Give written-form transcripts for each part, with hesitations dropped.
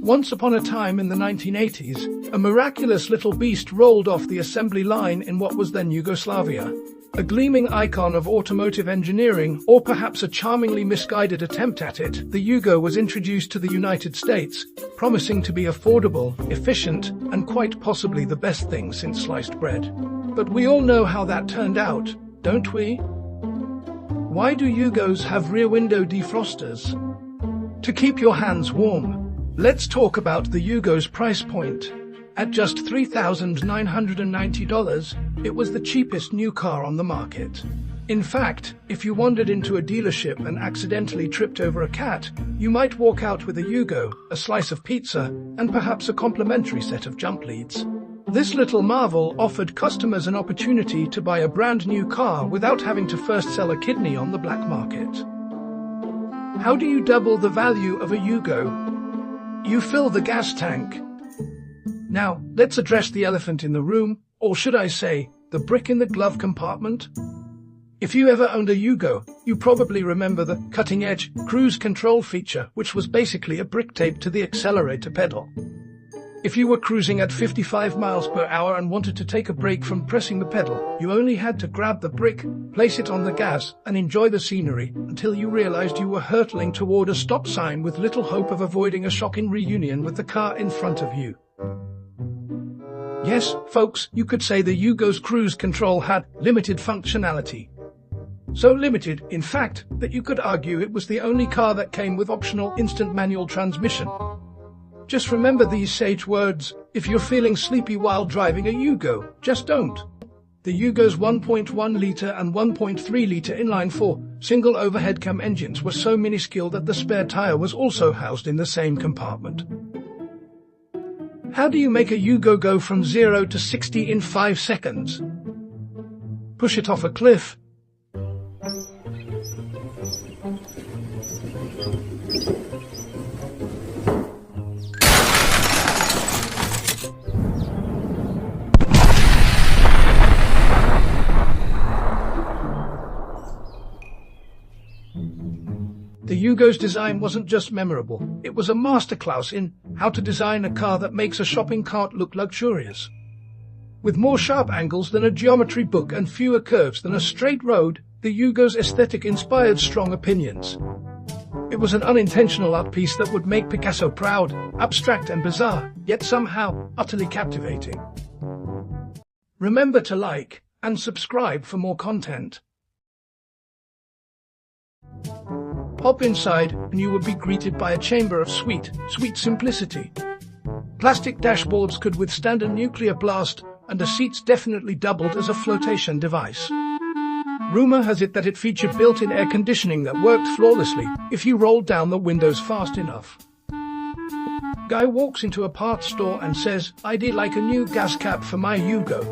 Once upon a time in the 1980s, a miraculous little beast rolled off the assembly line in what was then Yugoslavia. A gleaming icon of automotive engineering, or perhaps a charmingly misguided attempt at it, the Yugo was introduced to the United States, promising to be affordable, efficient, and quite possibly the best thing since sliced bread. But we all know how that turned out, don't we? Why do Yugos have rear window defrosters? To keep your hands warm. Let's talk about the Yugo's price point. At just $3,990, it was the cheapest new car on the market. In fact, if you wandered into a dealership and accidentally tripped over a cat, you might walk out with a Yugo, a slice of pizza, and perhaps a complimentary set of jump leads. This little marvel offered customers an opportunity to buy a brand new car without having to first sell a kidney on the black market. How do you double the value of a Yugo? You fill the gas tank. Now, let's address the elephant in the room, or should I say, the brick in the glove compartment? If you ever owned a Yugo, you probably remember the cutting-edge cruise control feature, which was basically a brick taped to the accelerator pedal. If you were cruising at 55 miles per hour and wanted to take a break from pressing the pedal, you only had to grab the brick, place it on the gas, and enjoy the scenery until you realized you were hurtling toward a stop sign with little hope of avoiding a shocking reunion with the car in front of you. Yes, folks, you could say the Yugo's cruise control had limited functionality. So limited, in fact, that you could argue it was the only car that came with optional instant manual transmission. Just remember these sage words: if you're feeling sleepy while driving a Yugo, just don't. The Yugo's 1.1-litre and 1.3-litre inline-4 single overhead cam engines were so minuscule that the spare tyre was also housed in the same compartment. How do you make a Yugo go from 0 to 60 in 5 seconds? Push it off a cliff. The Yugo's design wasn't just memorable, it was a masterclass in how to design a car that makes a shopping cart look luxurious. With more sharp angles than a geometry book and fewer curves than a straight road, the Yugo's aesthetic inspired strong opinions. It was an unintentional art piece that would make Picasso proud, abstract and bizarre, yet somehow utterly captivating. Remember to like and subscribe for more content. Hop inside and you would be greeted by a chamber of sweet simplicity. Plastic dashboards could withstand a nuclear blast, and the seats definitely doubled as a flotation device. Rumor has it that it featured built-in air conditioning that worked flawlessly if you rolled down the windows fast enough. Guy walks into a parts store and says, "I'd like a new gas cap for my Yugo."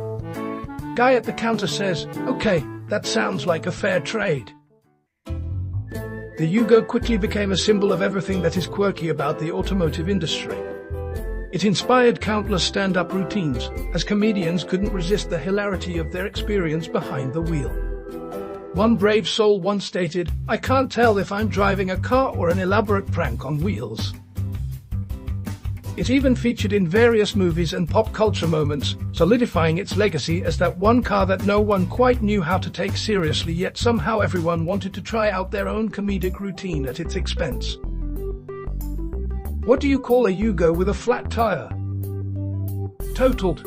Guy at the counter says, "Okay, that sounds like a fair trade." The Yugo quickly became a symbol of everything that is quirky about the automotive industry. It inspired countless stand-up routines, as comedians couldn't resist the hilarity of their experience behind the wheel. One brave soul once stated, "I can't tell if I'm driving a car or an elaborate prank on wheels." It even featured in various movies and pop culture moments, solidifying its legacy as that one car that no one quite knew how to take seriously, yet somehow everyone wanted to try out their own comedic routine at its expense. What do you call a Yugo with a flat tire? Totaled.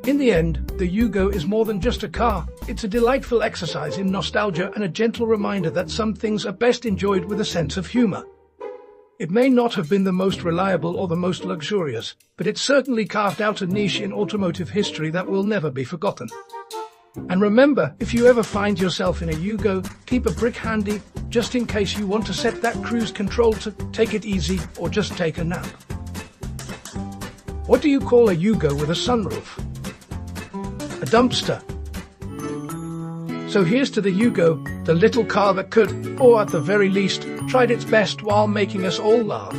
In the end, the Yugo is more than just a car. It's a delightful exercise in nostalgia and a gentle reminder that some things are best enjoyed with a sense of humor. It may not have been the most reliable or the most luxurious, but it certainly carved out a niche in automotive history that will never be forgotten. And remember, if you ever find yourself in a Yugo, keep a brick handy, just in case you want to set that cruise control to take it easy or just take a nap. What do you call a Yugo with a sunroof? A dumpster. So here's to the Yugo, the little car that could, or at the very least, tried its best while making us all laugh.